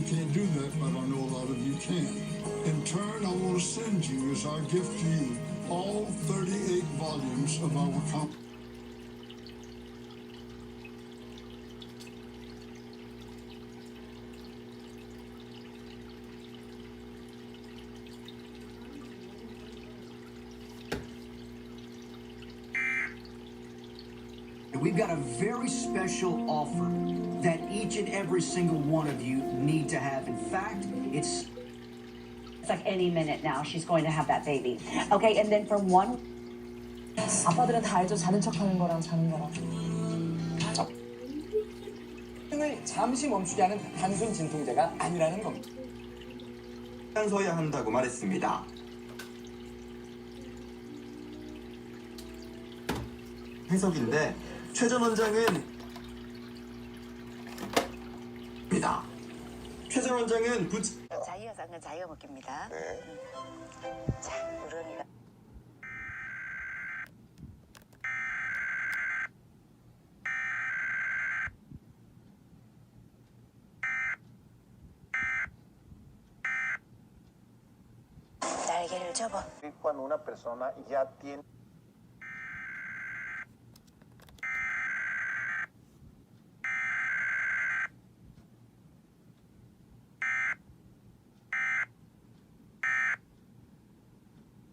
can't do that, but I know a lot of you can. In turn, I want to send you, as our gift to you, all 38 volumes of our We've got a very special offer that each and every single one of you need to have. In fact, it's like any minute now she's going to have that baby. Okay, and then from one 아빠들은 다 알죠. 자는 척하는 거랑 자는 거랑. 을 잠시 멈추게 하는 단순 진통제가 아니라는 겁니다. 서야 한다고 말했습니다. 해석인데 최 전 원장은 최 전 원장은 자기가 자기가 먹깁니다. 네. 자, 우렁이가. 날개를 접어. Cuando una persona ya tiene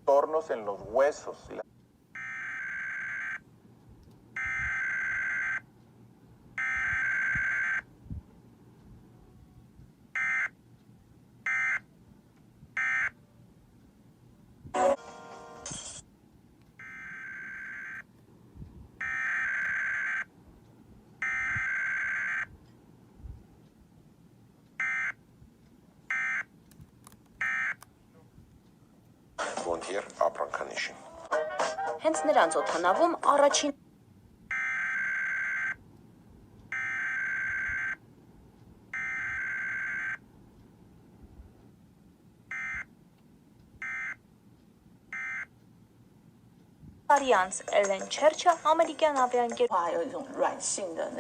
tornos en los huesos. Volunteer ապրանքանիշին։ Հենց նրանց օդանավում առաջին տարի անց Էլեն Չերչը ամերիկյան ավիաընկեր 有一种软性的